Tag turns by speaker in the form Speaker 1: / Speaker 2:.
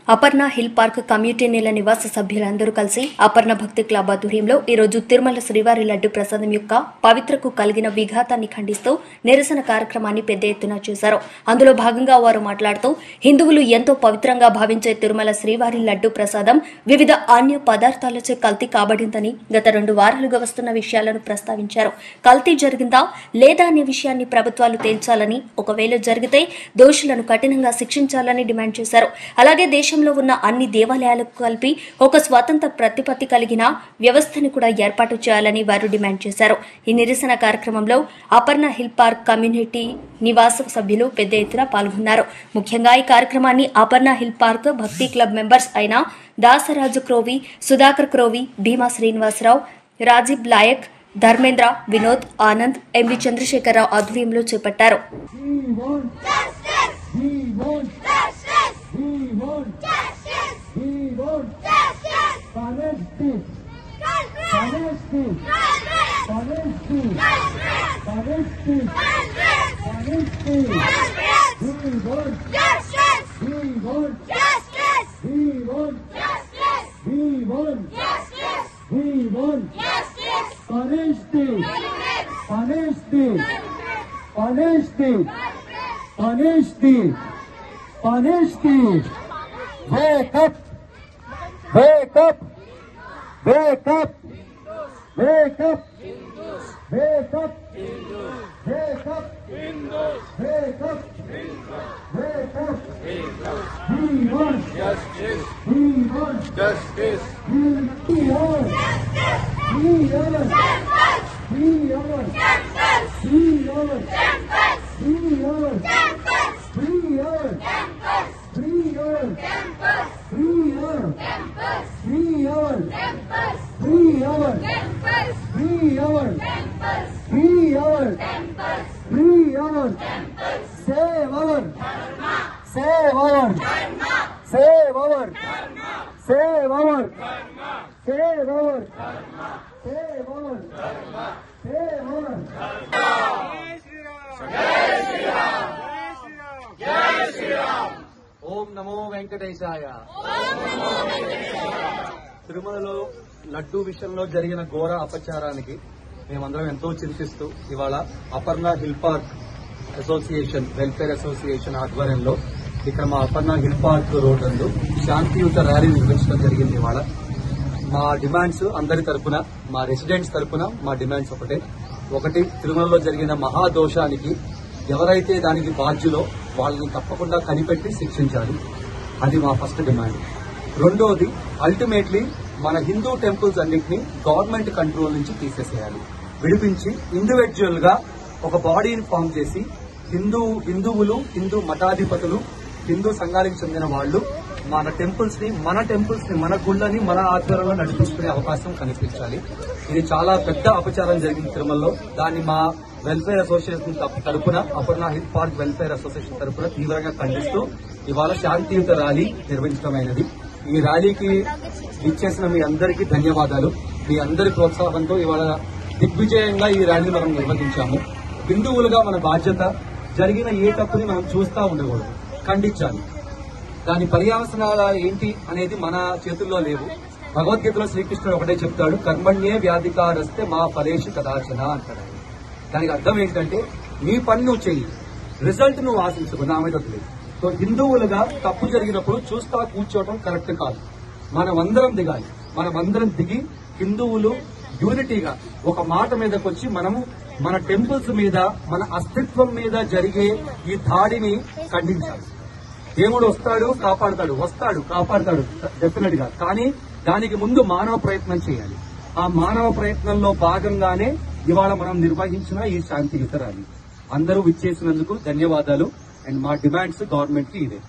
Speaker 1: Aparna hill park community నెల నివాస సభ్యులందరూ కలిసి అపర్ణ భక్తి క్లబ్ ఆధ్వర్యంలో ఈ రోజు తిరుమల శ్రీవారి లడ్డు ప్రసాదం యొక్క పవిత్రకు కలిగిన విఘాతాన్ని ఖండిస్తూ నిరసన కార్యక్రమాన్ని పెద్ద ఎత్తున చేశారు. అందులో భాగంగా వారు మాట్లాడుతూ హిందువులు ఎంతో పవిత్రంగా భావించే తిరుమల శ్రీవారి లడ్డు ప్రసాదం వివిధ అన్య పదార్థాలచే కల్తీ కాబడిందని గత 2 వారాలుగా వస్తున్న విషయాలను ప్రస్తావించారు. కల్తీ జరిగిందా లేదా అనే విషయాన్ని ప్రభుత్వాలు తేల్చాలని, ఒకవేళ జరిగితే దోషులను కఠినంగా శిక్షించాలని డిమాండ్ చేశారు. అలాగే దేశంలో ఉన్న అన్ని దేవాలయాలకు కలిపి ఒక స్వతంత్ర ప్రతిపత్తి కలిగిన వ్యవస్థను కూడా ఏర్పాటు చేయాలని వారు డిమాండ్ చేశారు. ఈ నిరసన కార్యక్రమంలో అపర్ణ హిల్ పార్క్ కమ్యూనిటీ నివాస సభ్యులు పెద్ద ఎత్తున పాల్గొన్నారు. ముఖ్యంగా ఈ కార్యక్రమాన్ని అపర్ణ హిల్ పార్క్ భక్తి క్లబ్ మెంబర్స్ అయిన దాసరాజు క్రోవి, సుధాకర్ క్రోవి, భీమా శ్రీనివాసరావు, రాజీవ్ లాయక్, ధర్మేంద్ర, వినోద్, ఆనంద్, ఎంవి చంద్రశేఖరరావు ఆధ్వర్యంలో చేపట్టారు.
Speaker 2: Wake up! Wake up! Wake up! Wake up! Wake up! Wake up! Wake up! Wake up! We want justice! We want justice! We want justice! We want justice! We want justice! We want justice! We want justice! We want justice! Free our campus! Free our campus! Free our campus! Free our campus! Free our campus! Free our campus! Free our campus! Save our dharma! Save our dharma! Save our dharma! Save our dharma! Save our dharma! Save our dharma! Save our dharma! Jai Shri Ram! Jai Shri Ram! ఓం నమో వెంకటేశాయ. తిరుమలలో లడ్డూ విషయంలో జరిగిన ఘోర అపచారానికి మేమందరం ఎంతో చింతిస్తూ ఇవాళ Aparna hill park association welfare association ఆధ్వర్యంలో ఇక్కడ మా అపర్ణ హిల్ పార్క్ రోడ్ నందు శాంతియుత ర్యాలీ నిర్వహించడం జరిగింది. ఇవాళ మా డిమాండ్స్ అందరి తరపున, మా రెసిడెంట్స్ తరపున మా డిమాండ్స్ ఒకటి తిరుమలలో జరిగిన మహాదోషానికి ఎవరైతే దానికి బాధ్యులో వాళ్ళని తప్పకుండా కనిపెట్టి శిక్షించాలి. అది మా ఫస్ట్ డిమాండ్. రెండోది, అల్టిమేట్లీ మన హిందూ టెంపుల్స్ అన్నింటినీ గవర్నమెంట్ కంట్రోల్ నుంచి తీసేసేయాలి. విడిపించి ఇండివిజువల్ గా ఒక బాడీని ఫామ్ చేసి హిందువులు, హిందూ మఠాధిపతులు, హిందూ సంఘానికి చెందిన వాళ్ళు మన టెంపుల్స్ ని మన గుళ్ళని మన ఆధ్వర్యంలో నడిపించుకునే అవకాశం కనిపించాలి. ఇది చాలా పెద్ద అపచారం జరిగింది తిరుమలలో. దాన్ని మా వెల్ఫేర్ అసోసియేషన్ తరపున, Aparna hill park welfare association తరపున తీవ్రంగా ఖండిస్తూ ఇవాళ శాంతియుత ర్యాలీ నిర్వహించడమైనది. ఈ ర్యాలీకి ఇచ్చేసిన మీ అందరికీ ధన్యవాదాలు. మీ అందరి ప్రోత్సాహంతో ఇవాళ దిగ్విజయంగా ఈ ర్యాలీ మనం నిర్వహించాము. హిందువులుగా మన బాధ్యత, జరిగిన ఏ తప్పుని మనం చూస్తా ఉండకూడదు, ఖండించాలి. దాని పర్యావసనాలు ఏంటి అనేది మన చేతుల్లో లేవు. భగవద్గీతలో శ్రీకృష్ణుడు ఒకటే చెప్తాడు, కర్మణ్యే వ్యాధికారస్తే మా ఫలేషు కదాచన అంటాడు. దానికి అర్థం ఏంటంటే నీ పని నువ్వు చెయ్యి, రిజల్ట్ నువ్వు ఆశించకు, నా మీద వదిలేదు. సో హిందువులుగా తప్పు జరిగినప్పుడు చూస్తా కూర్చోవటం కరెక్ట్ కాదు. మనమందరం దిగి హిందువులు యూనిటీగా ఒక మాట మీదకి వచ్చి మనము మన టెంపుల్స్ మీద, మన అస్తిత్వం మీద జరిగే ఈ దాడిని ఖండించాలి. దేవుడు వస్తాడు, కాపాడుతాడు డెఫినెట్ గా. కానీ దానికి ముందు మానవ ప్రయత్నం చేయాలి. ఆ మానవ ప్రయత్నంలో భాగంగానే ఇవాళ మనం నిర్వహించిన ఈ శాంతియుత ర్యాలీ. అందరూ విచ్చేసినందుకు ధన్యవాదాలు. అండ్ మా డిమాండ్స్ గవర్నమెంట్ కి ఇదే.